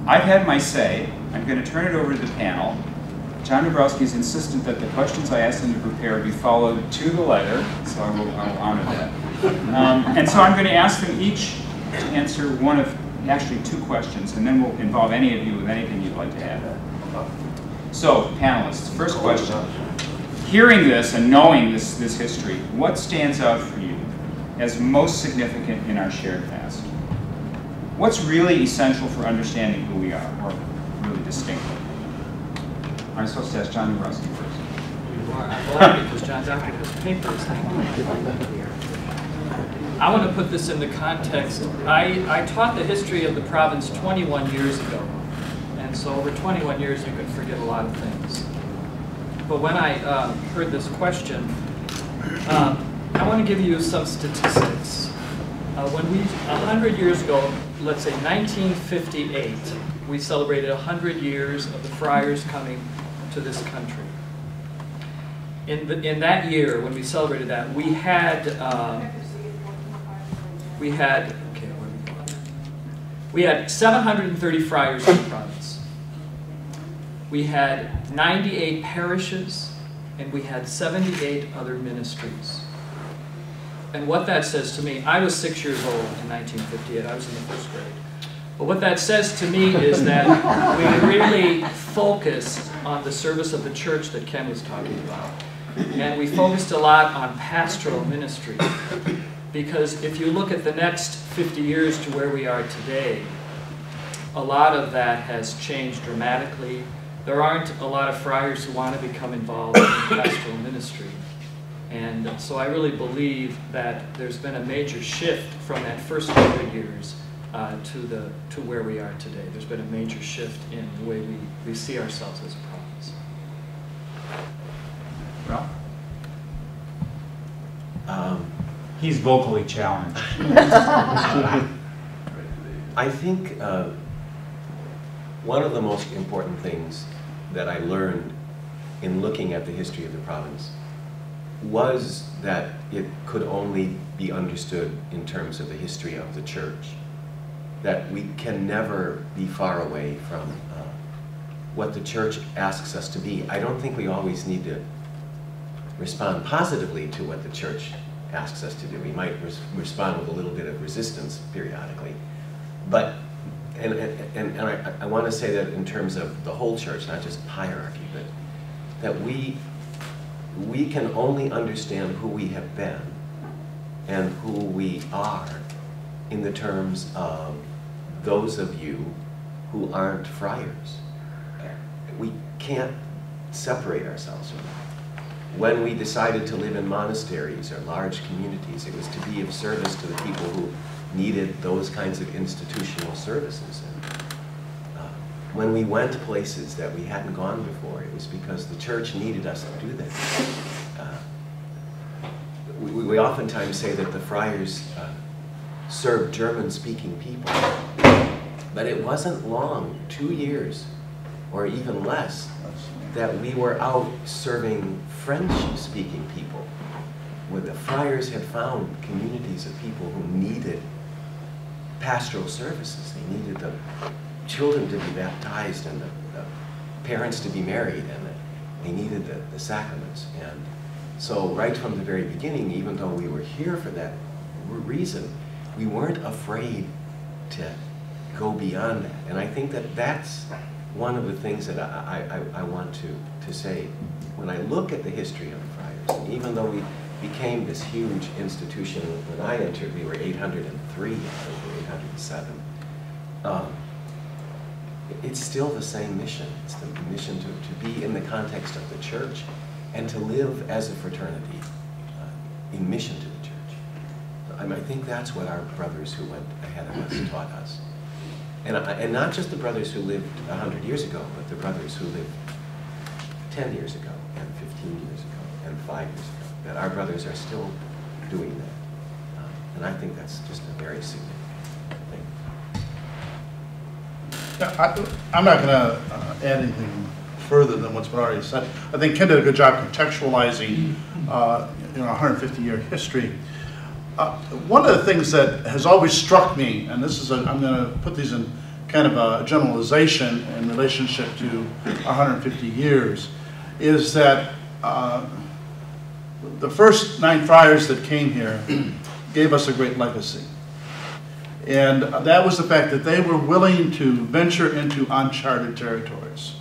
I've had my say. I'm going to turn it over to the panel. John Dabrowski is insistent that the questions I asked him to prepare be followed to the letter, so I will honor that. And so I'm going to ask them each to answer one of, actually 2 questions, and then we'll involve any of you with anything you'd like to add. So, panelists, first question. Hearing this and knowing this history, what stands out for you as most significant in our shared past? What's really essential for understanding who we are, or really distinctly? I'm supposed to ask John Dabrowski first. You are. I'm because John's after his papers. I want to put this into context. I taught the history of the province 21 years ago. And so over 21 years, you can forget a lot of things. But when I heard this question, I want to give you some statistics. When 100 years ago, let's say 1958, we celebrated 100 years of the friars coming to this country. In that year, when we celebrated that, we had 730 friars in the province. We had 98 parishes, and we had 78 other ministries. And what that says to me, I was 6 years old in 1958, I was in the 1st grade. But what that says to me is that we really focused on the service of the church that Ken was talking about. And we focused a lot on pastoral ministry. Because if you look at the next 50 years to where we are today, a lot of that has changed dramatically. There aren't a lot of friars who want to become involved in pastoral ministry. And so I really believe that there's been a major shift from that first 100 years to where we are today. There's been a major shift in the way we see ourselves as a province. Well, he's vocally challenged. I think one of the most important things that I learned in looking at the history of the province was that it could only be understood in terms of the history of the church. That we can never be far away from what the church asks us to be. I don't think we always need to respond positively to what the church asks us to do. We might respond with a little bit of resistance periodically. But, and I want to say that in terms of the whole church, not just hierarchy, but that we can only understand who we have been and who we are in the terms of those of you who aren't friars. We can't separate ourselves from that. When we decided to live in monasteries or large communities, it was to be of service to the people who needed those kinds of institutional services. And when we went to places that we hadn't gone before, it was because the church needed us to do that. We oftentimes say that the friars served German-speaking people, but it wasn't long, 2 years or even less, that we were out serving French-speaking people, where the friars had found communities of people who needed pastoral services. They needed the children to be baptized and the parents to be married, and they needed the sacraments. And so right from the very beginning, even though we were here for that reason, we weren't afraid to go beyond that. And I think that that's one of the things that I want to say. When I look at the history of the friars, and even though we became this huge institution, when I entered we were 803, 807, it's still the same mission. It's the mission to be in the context of the church and to live as a fraternity in mission to the church. I think that's what our brothers who went ahead of us taught us. And not just the brothers who lived 100 years ago, but the brothers who lived 10 years ago, and 15 years ago, and 5 years ago, that our brothers are still doing that. And I think that's just a very significant thing. Yeah, I'm not going to add anything further than what's been already said. I think Ken did a good job contextualizing 150-year history. One of the things that has always struck me, and this is I'm going to put these in kind of a generalization in relationship to 150 years, is that the first 9 friars that came here gave us a great legacy. And that was the fact that they were willing to venture into uncharted territories.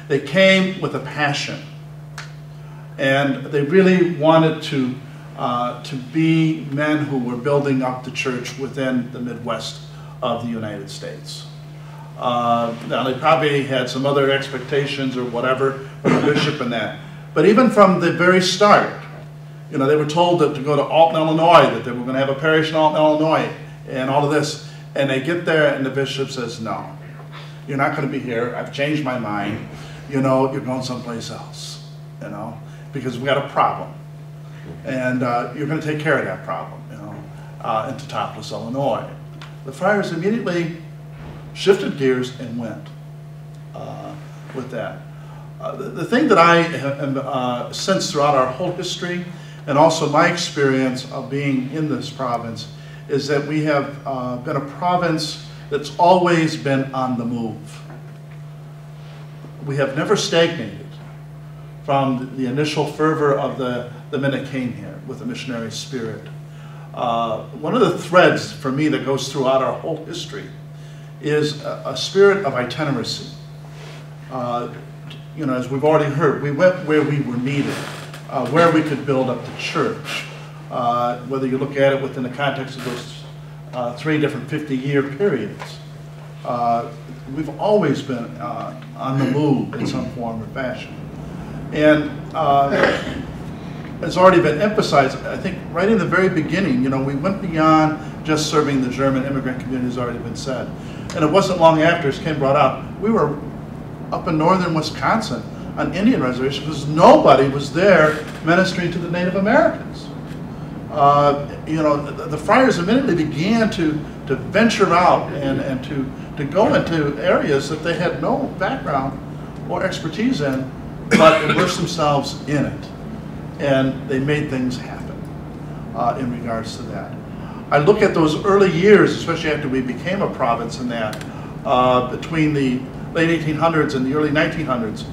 They came with a passion, and they really wanted to be men who were building up the church within the Midwest of the United States. Now, they probably had some other expectations or whatever from the bishop and that. But even from the very start, you know, they were told that to go to Alton, Illinois, that they were going to have a parish in Alton, Illinois, and all of this. And they get there, and the bishop says, no, you're not going to be here. I've changed my mind. You know, you're going someplace else, you know, because we got a problem. And you're going to take care of that problem, you know, in Teutopolis, Illinois. The friars immediately shifted gears and went with that. The thing that I have sensed throughout our whole history, and also my experience of being in this province, is that we have been a province that's always been on the move. We have never stagnated from the initial fervor of the men that came here with the missionary spirit. One of the threads for me that goes throughout our whole history is a spirit of itinerancy. You know, as we've already heard, we went where we were needed, where we could build up the church. Whether you look at it within the context of those 3 different 50-year periods. We've always been on the move in some form or fashion. And it's already been emphasized, I think, right in the very beginning, you know, we went beyond just serving the German immigrant community, as already been said. And it wasn't long after, as Ken brought out, we were up in northern Wisconsin on Indian reservation because nobody was there ministering to the Native Americans. You know, the friars immediately began to venture out and to go into areas that they had no background or expertise in, but immerse themselves in it. And they made things happen in regards to that. I look at those early years, especially after we became a province in that, between the late 1800s and the early 1900s,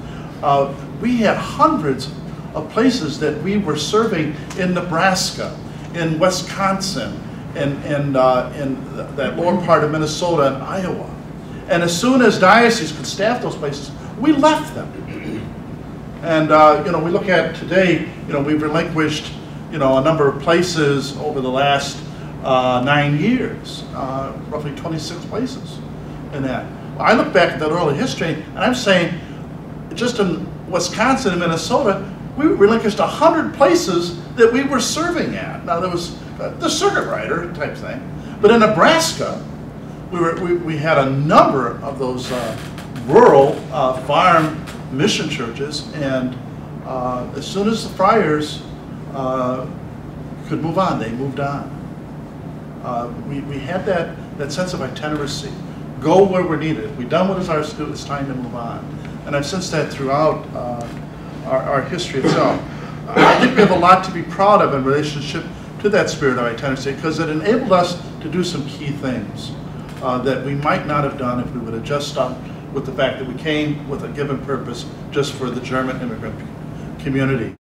we had hundreds of places that we were serving in Nebraska, in Wisconsin, in that lower part of Minnesota and Iowa. And as soon as dioceses could staff those places, we left them. And you know, we look at today, you know, we've relinquished, you know, a number of places over the last 9 years, roughly 26 places in that. Well, I look back at that early history, and I'm saying, just in Wisconsin and Minnesota, we relinquished 100 places that we were serving at. Now, there was the circuit rider type thing, but in Nebraska, we had a number of those rural farm mission churches, and as soon as the friars could move on, they moved on. We had that sense of itinerancy. Go where we're needed. If we've done what is ours to do, it's time to move on. And I've sensed that throughout our history itself. I think we have a lot to be proud of in relationship to that spirit of itinerancy, because it enabled us to do some key things that we might not have done if we would have just stuck with the fact that we came with a given purpose just for the German immigrant community.